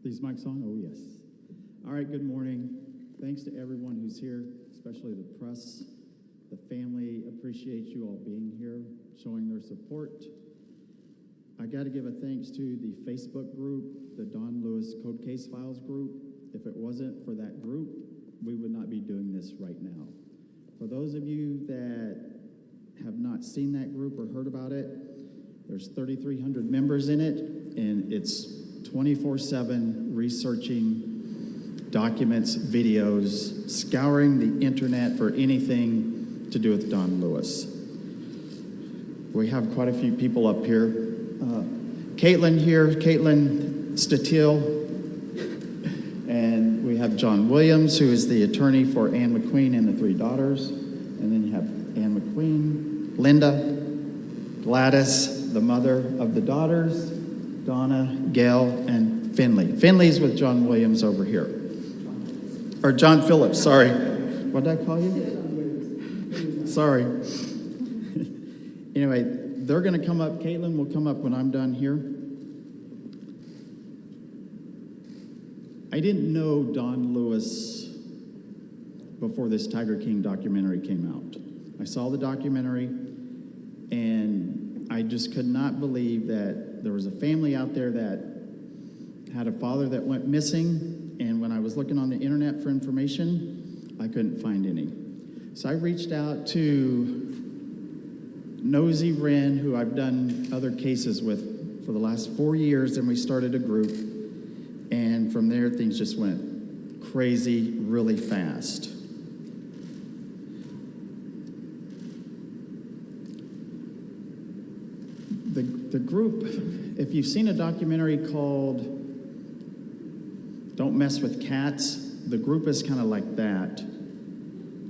These mics on? Oh, yes. All right, good morning. Thanks to everyone who's here, especially the press, the family. Appreciate you all being here, showing their support. I got to give a thanks to the Facebook group, the Don Lewis Code Case Files group. If it wasn't for that group, we would not be doing this right now. For those of you that have not seen that group or heard about it, there's 3,300 members in it, and it's 24/7 researching documents, videos, scouring the internet for anything to do with Don Lewis. We have quite a few people up here. Caitlin here, Caitlin Statil, and we have John Williams, who is the attorney for Ann McQueen and the three daughters, and then you have Ann McQueen, Linda, Gladys, the mother of the daughters, Donna, Gail, and Finley. Finley's with John Williams over here. Or John Phillips, sorry. What did I call you? Sorry. Anyway, they're going to come up. Caitlin will come up when I'm done here. I didn't know Don Lewis before this Tiger King documentary came out. I saw the documentary, and I just could not believe that there was a family out there that had a father that went missing, and when I was looking on the internet for information, I couldn't find any. So I reached out to Nosy Wren, who I've done other cases with for the last 4 years, and we started a group, and from there things just went crazy really fast. The group, if you've seen a documentary called Don't Mess with Cats, the group is kind of like that,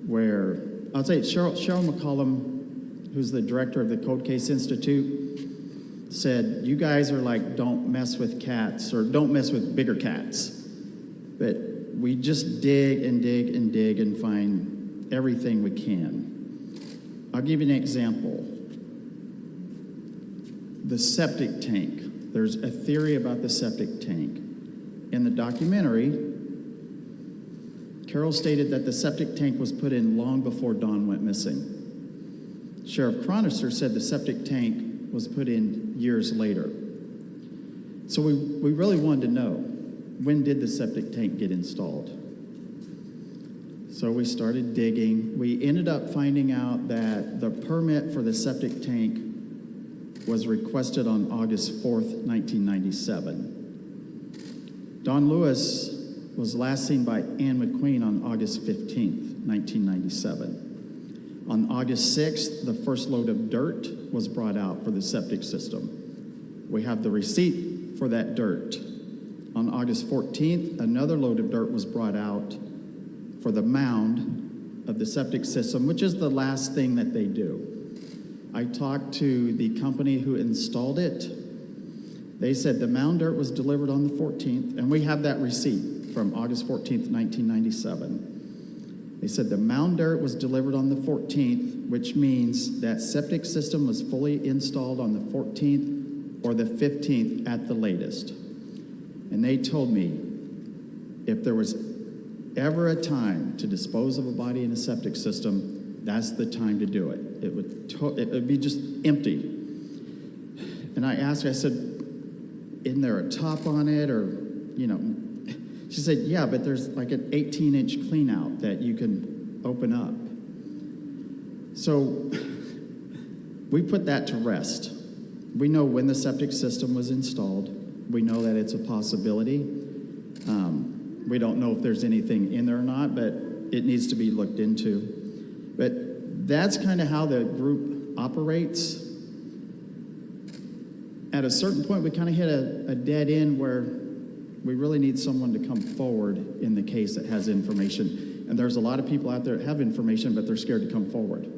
where, I'll say Cheryl McCollum, who's the director of the Code Case Institute, said, you guys are like Don't Mess with Cats, or don't mess with bigger cats. But we just dig and dig and dig and find everything we can. I'll give you an example. The septic tank. There's a theory about the septic tank. In the documentary, Carole stated that the septic tank was put in long before Don went missing. Sheriff Chronister said the septic tank was put in years later. So we really wanted to know, when did the septic tank get installed? So we started digging. We ended up finding out that the permit for the septic tank was requested on August 4th, 1997. Don Lewis was last seen by Ann McQueen on August 15th, 1997. On August 6th, the first load of dirt was brought out for the septic system. We have the receipt for that dirt. On August 14th, another load of dirt was brought out for the mound of the septic system, which is the last thing that they do. I talked to the company who installed it. They said the mound dirt was delivered on the 14th, and we have that receipt from August 14th, 1997. They said the mound dirt was delivered on the 14th, which means that septic system was fully installed on the 14th or the 15th at the latest. And they told me if there was ever a time to dispose of a body in a septic system, that's the time to do it. It would be just empty. And I asked her, I said, isn't there a top on it, or, you know? She said, yeah, but there's like an 18-inch clean out that you can open up. So we put that to rest. We know when the septic system was installed. We know that it's a possibility. We don't know if there's anything in there or not, but it needs to be looked into. But that's kind of how the group operates. At a certain point, we kind of hit a dead end where we really need someone to come forward in the case that has information. And there's a lot of people out there that have information, but they're scared to come forward.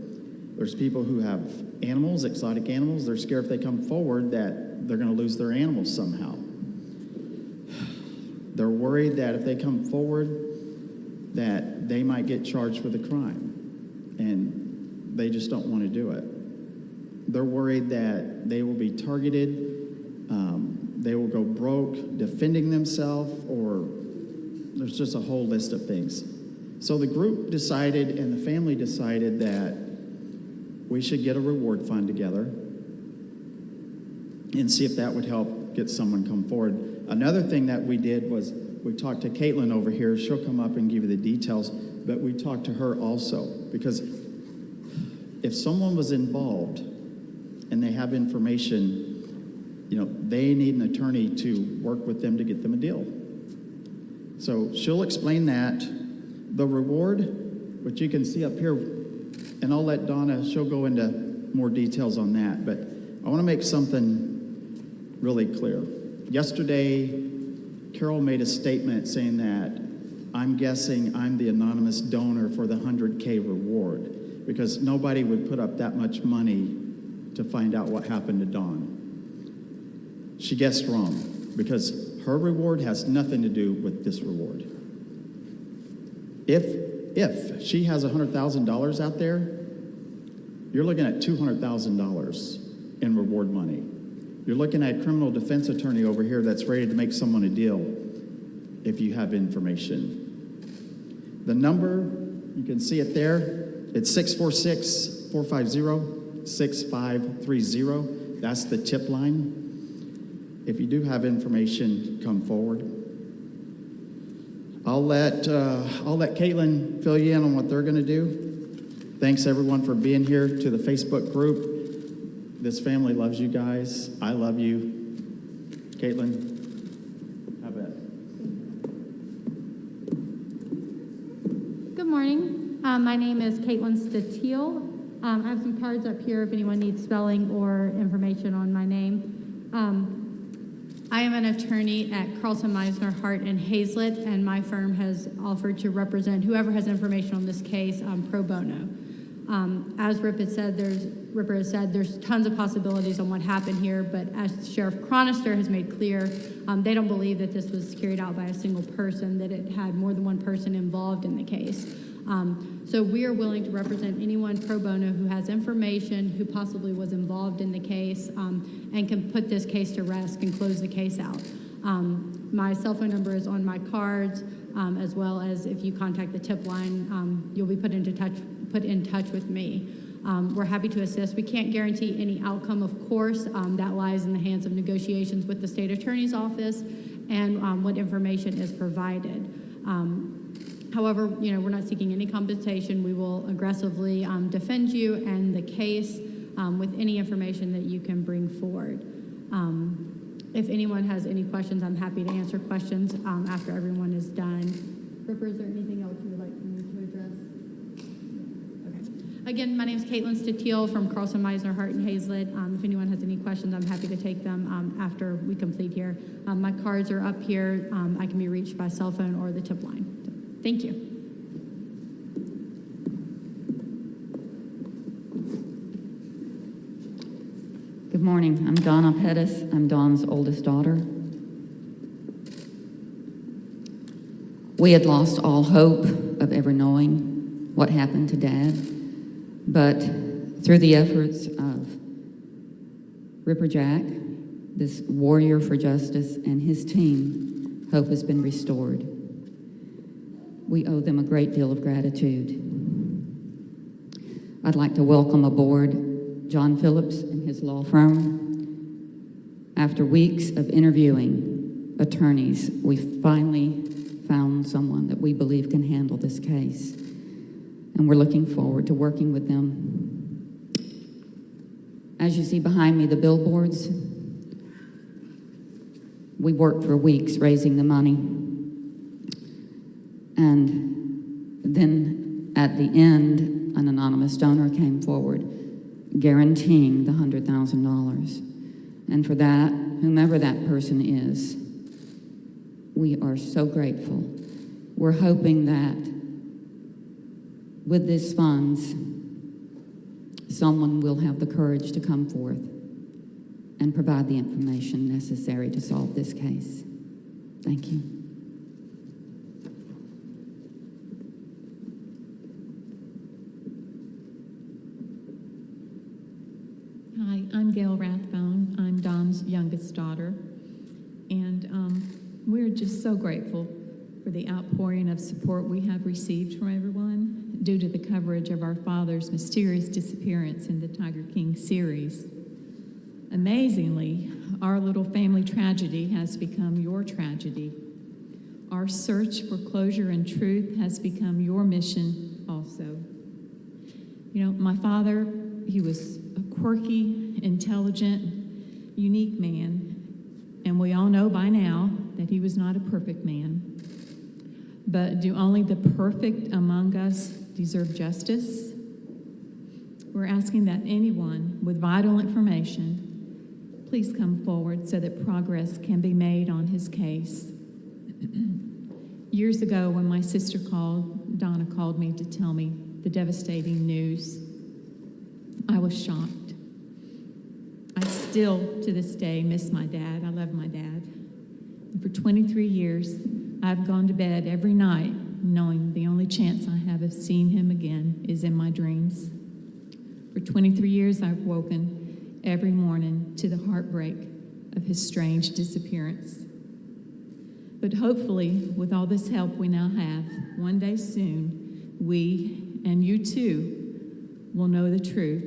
There's people who have animals, exotic animals. They're scared if they come forward that they're going to lose their animals somehow. They're worried that if they come forward, that they might get charged with a crime. And they just don't want to do it. They're worried that they will be targeted. they will go broke defending themselves, or there's just a whole list of things. So the group decided and the family decided that we should get a reward fund together and see if that would help get someone come forward. Another thing that we did was we talked to Caitlin over here. She'll come up and give you the details, but we talked to her also, because if someone was involved and they have information, they need an attorney to work with them to get them a deal. So she'll explain that. The reward, which you can see up here, and I'll let Donna, she'll go into more details on that, but I want to make something really clear. Yesterday, Carole made a statement saying that I'm guessing I'm the anonymous donor for the 100K reward, because nobody would put up that much money to find out what happened to Dawn. She guessed wrong, because her reward has nothing to do with this reward. If she has $100,000 out there, you're looking at $200,000 in reward money. You're looking at a criminal defense attorney over here that's ready to make someone a deal if you have information. The number, you can see it there, it's 646-450-6530. That's the tip line. If you do have information, come forward. I'll let Caitlin fill you in on what they're going to do. Thanks everyone for being here. To the Facebook group, this family loves you guys. I love you. Caitlin, have it. Good morning. My name is Caitlin Statiel. I have some cards up here if anyone needs spelling or information on my name. I am an attorney at Carlson, Meisner, Hart, and Hazlett, and my firm has offered to represent whoever has information on this case pro bono. As Ripper has said, there's tons of possibilities on what happened here, but as Sheriff Chronister has made clear, they don't believe that this was carried out by a single person, that it had more than one person involved in the case. So we are willing to represent anyone pro bono who has information, who possibly was involved in the case, and can put this case to rest and close the case out. My cell phone number is on my cards, as well as if you contact the tip line, you'll be put in touch with me. We're happy to assist. We can't guarantee any outcome, of course. That lies in the hands of negotiations with the state attorney's office and what information is provided. However, we're not seeking any compensation. We will aggressively defend you and the case with any information that you can bring forward. If anyone has any questions, I'm happy to answer questions after everyone is done. Ripper, is there anything else you would like me to address? Okay. Again, my name is Caitlin Statiel from Carlson, Meisner, Hart, and Hazlett. If anyone has any questions, I'm happy to take them after we complete here. My cards are up here. I can be reached by cell phone or the tip line. So, thank you. Good morning. I'm Donna Pettis. I'm Dawn's oldest daughter. We had lost all hope of ever knowing what happened to Dad, but through the efforts of Ripper Jack, this warrior for justice, and his team, hope has been restored. We owe them a great deal of gratitude. I'd like to welcome aboard John Phillips and his law firm. After weeks of interviewing attorneys, we finally found someone that we believe can handle this case. And we're looking forward to working with them. As you see behind me, the billboards, we worked for weeks raising the money. And then at the end, an anonymous donor came forward guaranteeing the $100,000. And for that, whomever that person is, we are so grateful. We're hoping that with these funds, someone will have the courage to come forth and provide the information necessary to solve this case. Thank you. Hi, I'm Gail Rathbone. I'm Don's youngest daughter. just so grateful for the outpouring of support we have received from everyone due to the coverage of our father's mysterious disappearance in the Tiger King series. Amazingly, our little family tragedy has become your tragedy. Our search for closure and truth has become your mission also. You know, my father, he was a quirky, intelligent, unique man, and we all know by now that he was not a perfect man. But do only the perfect among us deserve justice? We're asking that anyone with vital information please come forward so that progress can be made on his case. Years ago, when my sister Donna called me to tell me the devastating news, I was shocked. I still, to this day, miss my dad. I love my dad. And for 23 years, I've gone to bed every night knowing the only chance I have of seeing him again is in my dreams. For 23 years, I've woken every morning to the heartbreak of his strange disappearance. But hopefully, with all this help we now have, one day soon, we and you too will know the truth,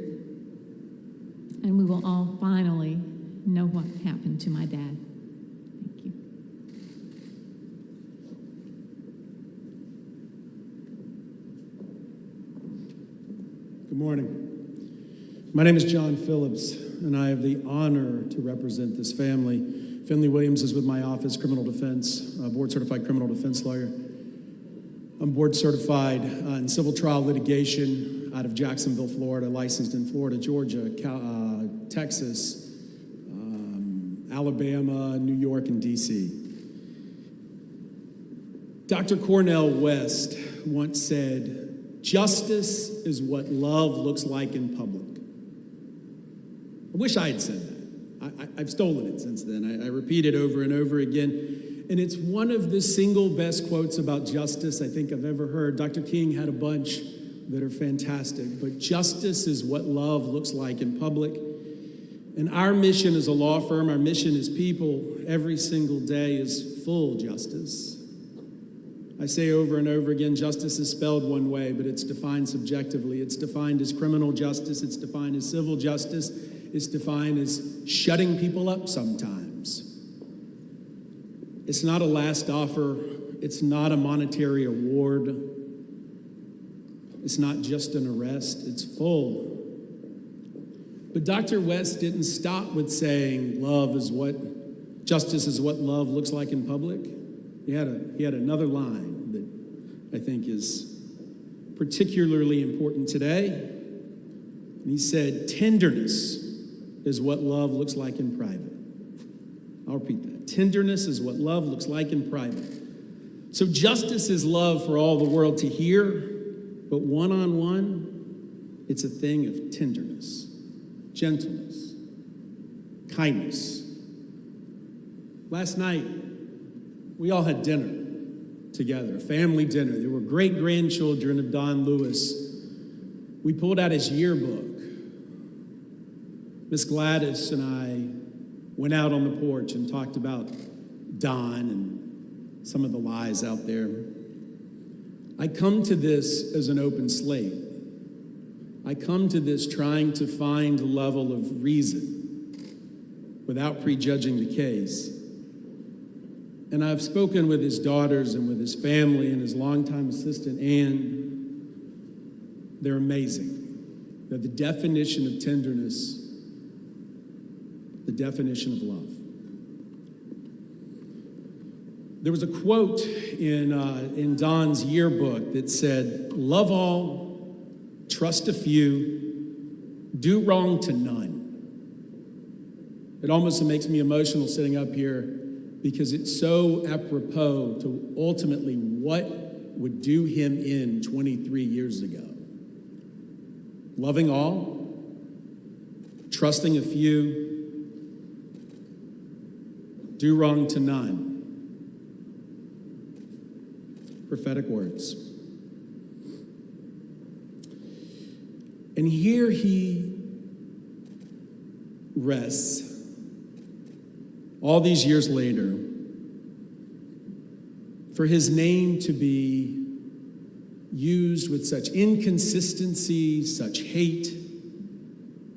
and we will all finally know what happened to my dad. Thank you. Good morning. My name is John Phillips, and I have the honor to represent this family. Finley Williams is with my office, criminal defense, board-certified criminal defense lawyer. I'm board-certified in civil trial litigation out of Jacksonville, Florida, licensed in Florida, Georgia, Texas, Alabama, New York, and D.C. Dr. Cornel West once said, "Justice is what love looks like in public." I wish I had said that. I've stolen it since then. I repeat it over and over again. And it's one of the single best quotes about justice I think I've ever heard. Dr. King had a bunch that are fantastic. But justice is what love looks like in public. And our mission as a law firm, our mission as people, every single day is full justice. I say over and over again, justice is spelled one way, but it's defined subjectively. It's defined as criminal justice. It's defined as civil justice. It's defined as shutting people up sometimes. It's not a last offer. It's not a monetary award. It's not just an arrest. It's full. But Dr. West didn't stop with saying justice is what love looks like in public. He had another line that I think is particularly important today. And he said, "Tenderness is what love looks like in private." I'll repeat that. Tenderness is what love looks like in private. So justice is love for all the world to hear, but one-on-one, it's a thing of tenderness, gentleness, kindness. Last night, we all had dinner together, a family dinner. There were great-grandchildren of Don Lewis. We pulled out his yearbook. Miss Gladys and I went out on the porch and talked about Don and some of the lies out there. I come to this as an open slate. I come to this trying to find a level of reason without prejudging the case. And I've spoken with his daughters and with his family and his longtime assistant, Ann. They're amazing. They're the definition of tenderness, the definition of love. There was a quote in Don's yearbook that said, "Love all, trust a few, do wrong to none." It almost makes me emotional sitting up here because it's so apropos to ultimately what would do him in 23 years ago. Loving all, trusting a few, do wrong to none. Prophetic words. And here he rests all these years later for his name to be used with such inconsistency, such hate,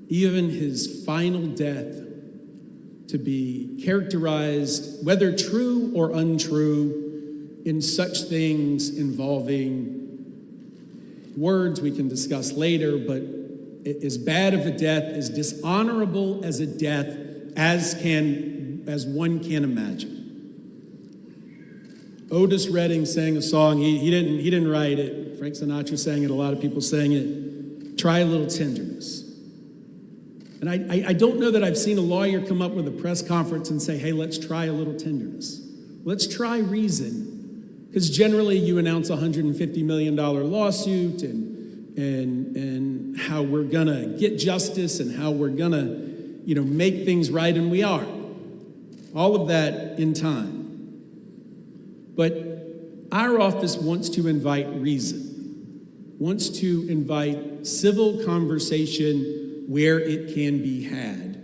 even his final death to be characterized, whether true or untrue, in such things involving words we can discuss later, but as bad of a death, as dishonorable as a death as one can imagine. Otis Redding sang a song. He didn't write it. Frank Sinatra sang it. A lot of people sang it. Try a little tenderness. And I don't know that I've seen a lawyer come up with a press conference and say, hey, let's try a little tenderness. Let's try reason. Because generally you announce a $150 million lawsuit and how we're gonna get justice and how we're gonna, make things right, and we are. All of that in time. But our office wants to invite reason, wants to invite civil conversation where it can be had,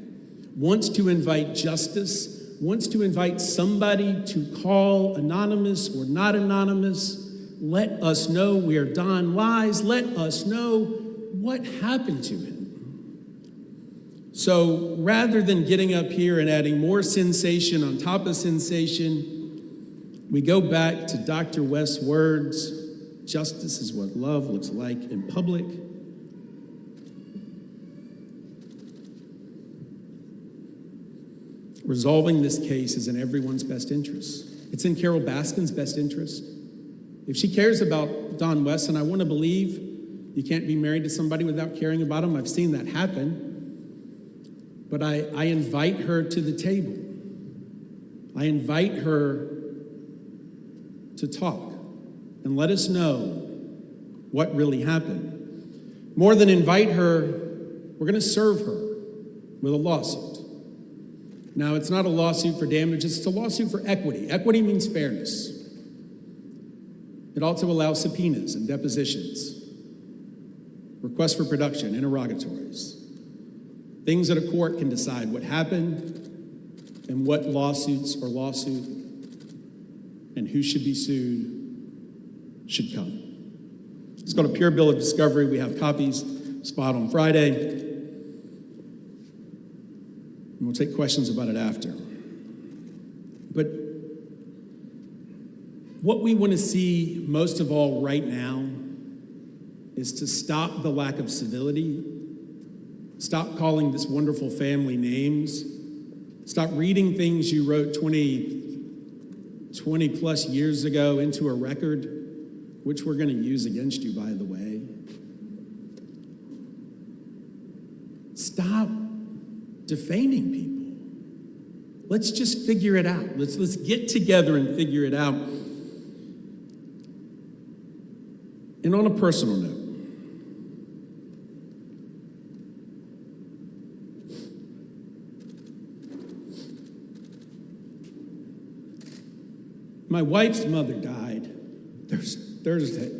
wants to invite justice, wants to invite somebody to call anonymous or not anonymous. Let us know where Don lies. Let us know what happened to him. So rather than getting up here and adding more sensation on top of sensation, we go back to Dr. West's words, justice is what love looks like in public. Resolving this case is in everyone's best interest. It's in Carole Baskin's best interest. If she cares about Don West, and I want to believe you can't be married to somebody without caring about him, I've seen that happen. But I invite her to the table. I invite her to talk and let us know what really happened. More than invite her, we're going to serve her with a lawsuit. Now, it's not a lawsuit for damages, it's a lawsuit for equity. Equity means fairness. It also allows subpoenas and depositions, requests for production, interrogatories, things that a court can decide what happened and what lawsuits or lawsuit and who should be sued should come. It's called a pure bill of discovery. We have copies, spot on Friday. And we'll take questions about it after. But what we want to see most of all right now is to stop the lack of civility, stop calling this wonderful family names, stop reading things you wrote 20 plus years ago into a record, which we're going to use against you, by the way. Stop defaming people. Let's just figure it out. Let's get together and figure it out. And on a personal note, my wife's mother died Thursday.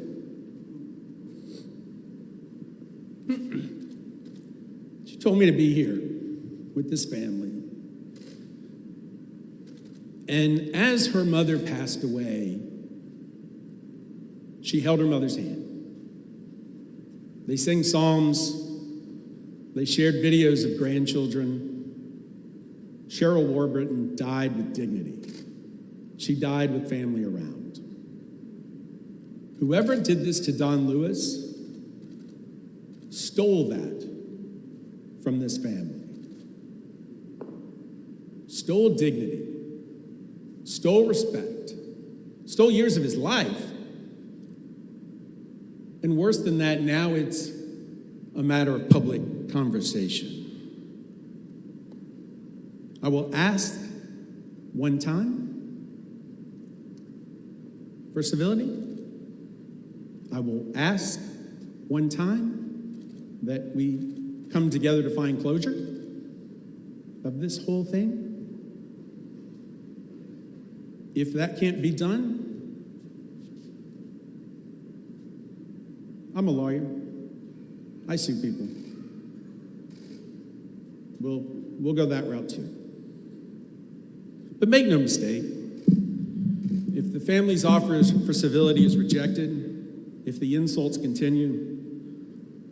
She told me to be here with this family. And as her mother passed away, she held her mother's hand. They sang psalms. They shared videos of grandchildren. Cheryl Warburton died with dignity. She died with family around. Whoever did this to Don Lewis stole that from this family. Stole dignity. Stole respect. Stole years of his life. And worse than that, now it's a matter of public conversation. I will ask one time for civility. I will ask one time that we come together to find closure of this whole thing. If that can't be done, I'm a lawyer. I sue people. We'll go that route too. But make no mistake, If the family's offer for civility is rejected, if the insults continue,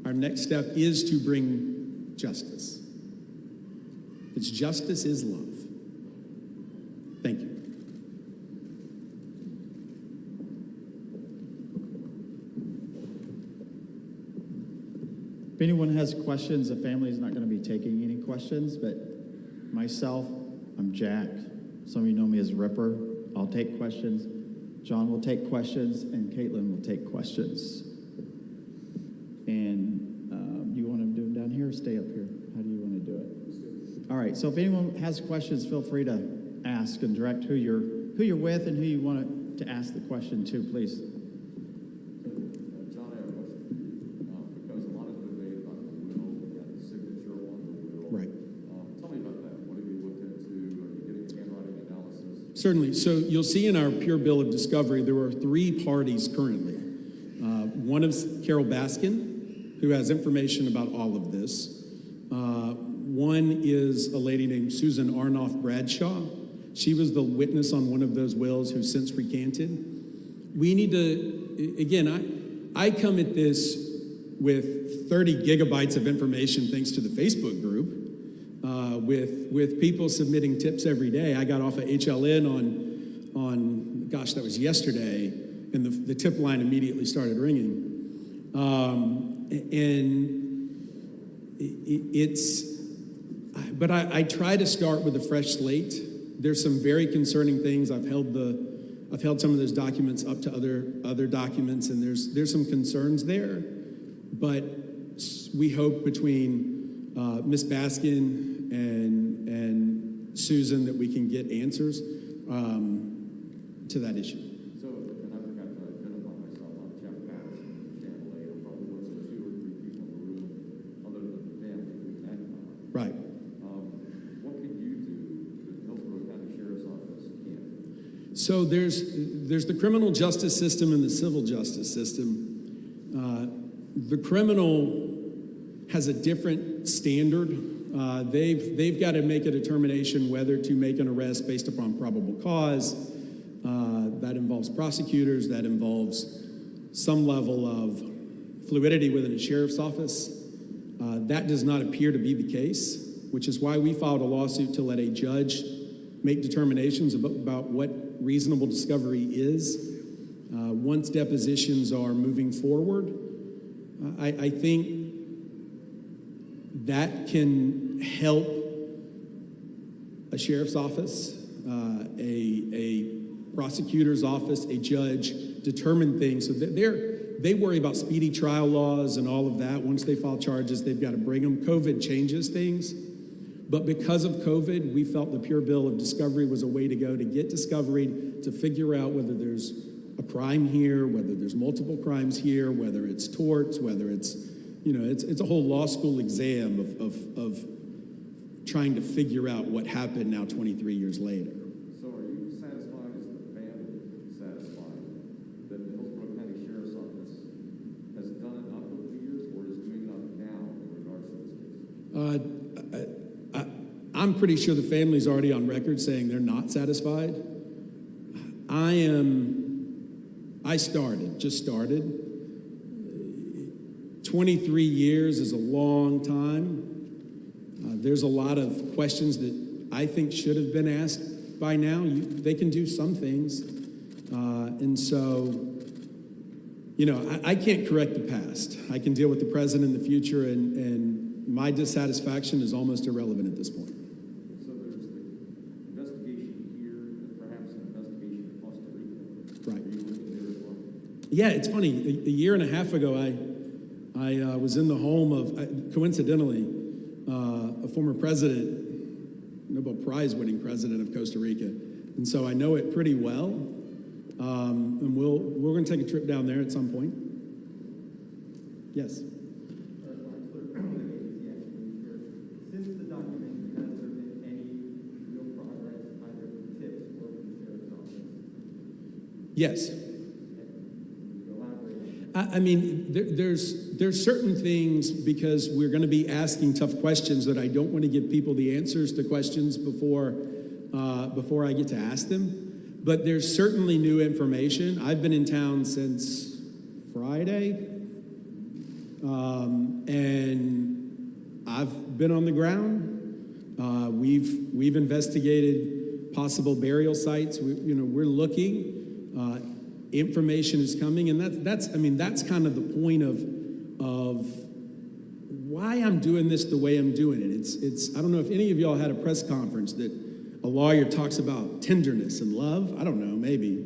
our next step is to bring justice. Because justice is love. Thank you. If anyone has questions, the family is not going to be taking any questions, but myself, I'm Jack. Some of you know me as Ripper. I'll take questions. John will take questions, and Caitlin will take questions. And you want to do them down here or stay up here? How do you want to do it? All right, so if anyone has questions, feel free to ask and direct who you're with and who you want to ask the question to, please. John, I have a question for you. Because a lot of debate about the will and the signature on the will. Right. Tell me about that. What have you looked into? Are you getting handwriting analysis? Certainly. So you'll see in our pure bill of discovery, there are 3 parties currently. One is Carole Baskin, who has information about all of this. One is a lady named Susan Arnoff Bradshaw. She was the witness on one of those wills who since recanted. We need to, again, I come at this with 30 gigabytes of information thanks to the Facebook group, with people submitting tips every day. I got off of HLN on gosh, that was yesterday, and the tip line immediately started ringing. But I try to start with a fresh slate. There's some very concerning things. I've held some of those documents up to other documents, and there's some concerns there. But we hope between Ms. Baskin and Susan that we can get answers to that issue. So, and I forgot to identify myself. I'm Jeff Patterson, Chandelier. There probably wasn't 2 or 3 people in the room other than the family we met. Right. What can you do that Hillsborough County Sheriff's Office can't? So there's the criminal justice system and the civil justice system. The criminal has a different standard. They've got to make a determination whether to make an arrest based upon probable cause. That involves prosecutors. That involves some level of fluidity within a sheriff's office. That does not appear to be the case, which is why we filed a lawsuit to let a judge make determinations about what reasonable discovery is. Once depositions are moving forward, I think that can help a sheriff's office, a prosecutor's office, a judge determine things. So they worry about speedy trial laws and all of that. Once they file charges, they've got to bring them. COVID changes things. But because of COVID, we felt the pure bill of discovery was a way to go to get discovery, to figure out whether there's a crime here, whether there's multiple crimes here, whether it's torts, whether it's, it's a whole law school exam of trying to figure out what happened now 23 years later. So are you satisfied, is the family satisfied that the Hillsborough County Sheriff's Office has done enough over the years or is doing enough now in regards to this case? I'm pretty sure the family's already on record saying they're not satisfied. I just started. 23 years is a long time. There's a lot of questions that I think should have been asked by now. They can do some things. And so, I can't correct the past. I can deal with the present and the future, and my dissatisfaction is almost irrelevant at this point. So there's the investigation here and perhaps an investigation in Costa Rica. Right. Are you looking there as well? Yeah, it's funny. A year and a half ago, I was in the home of, coincidentally, a former president, Nobel Prize winning president of Costa Rica. And so I know it pretty well. And we're going to take a trip down there at some point. Yes. Since the document, has there been any real progress, either from tips or from the sheriff's office? Yes. Elaborate. I mean, there's certain things, because we're going to be asking tough questions, that I don't want to give people the answers to questions before I get to ask them. But there's certainly new information. I've been in town since Friday, and I've been on the ground. We've investigated possible burial sites. We're looking. Information is coming, and that's kind of the point of why I'm doing this the way I'm doing it. It's I don't know if any of y'all had a press conference that a lawyer talks about tenderness and love. I don't know, maybe.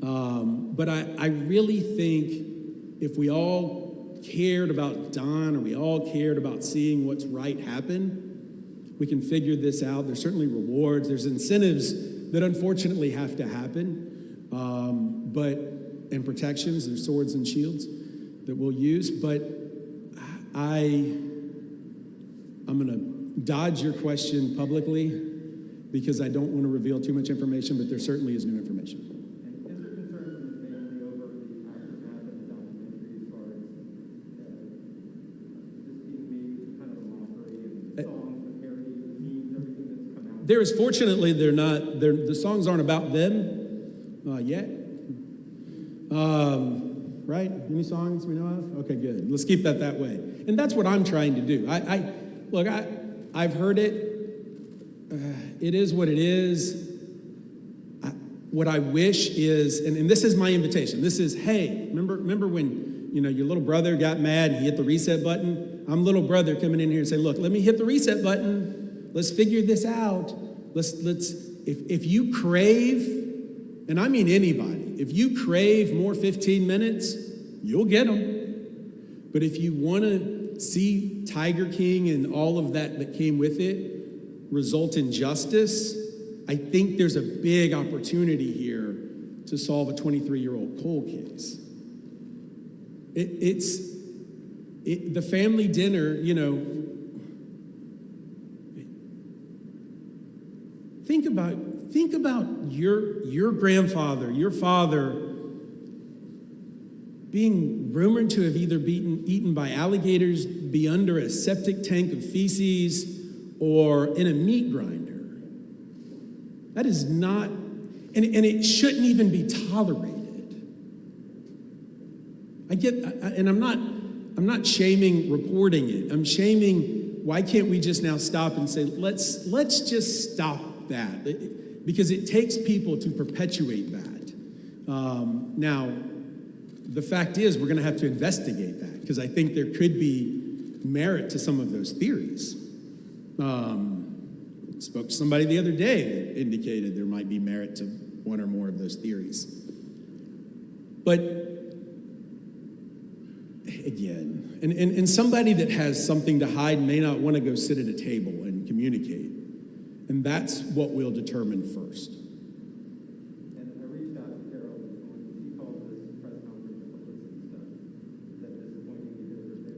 But I really think if we all cared about Don, or we all cared about seeing what's right happen, we can figure this out. There's certainly rewards. There's incentives that unfortunately have to happen. And protections, there's swords and shields that we'll use. But I'm going to dodge your question publicly because I don't want to reveal too much information, but there certainly is new information. And is there concern from the family over the aftermath of the documentary as far as this being made kind of a mockery and the songs, the parody, the memes, everything that's come out? There is, fortunately, the songs aren't about them yet. Right? Any songs we know of? Okay, good. Let's keep that way. And that's what I'm trying to do. I've heard it. It is what it is. What I wish is, and this is my invitation. This is, hey, remember when your little brother got mad and he hit the reset button? I'm little brother coming in here and say, look, let me hit the reset button. Let's figure this out. If you crave, and I mean anybody, if you crave more 15 minutes, you'll get them. But if you want to see Tiger King and all of that came with it result in justice, I think there's a big opportunity here to solve a 23-year-old cold case. The family dinner, think about your grandfather, your father, being rumored to have either been eaten by alligators, be under a septic tank of feces, or in a meat grinder. That is not, and it shouldn't even be tolerated. I'm not shaming reporting it. I'm shaming, why can't we just now stop and say, let's just stop that? Because it takes people to perpetuate that. Now, the fact is we're going to have to investigate that because I think there could be merit to some of those theories. Spoke to somebody the other day that indicated there might be merit to one or more of those theories. But again, and somebody that has something to hide may not want to go sit at a table and communicate. And that's what we'll determine first. And I reached out to Carole when she called this press conference a publicity stunt. Is that disappointing to hear her say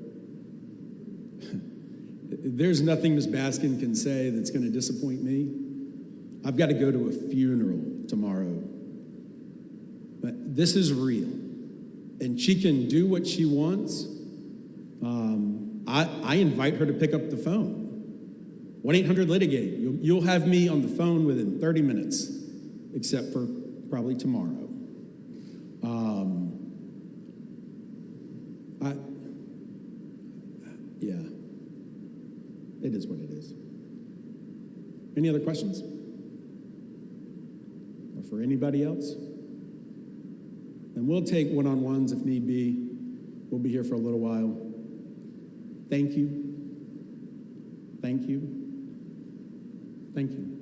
that? There's nothing Ms. Baskin can say that's going to disappoint me. I've got to go to a funeral tomorrow. But this is real. And she can do what she wants. I invite her to pick up the phone. 1-800-LITIGATE. You'll have me on the phone within 30 minutes, except for probably tomorrow. Yeah, it is what it is. Any other questions? Or for anybody else? And we'll take one-on-ones if need be. We'll be here for a little while. Thank you. Thank you. Thank you.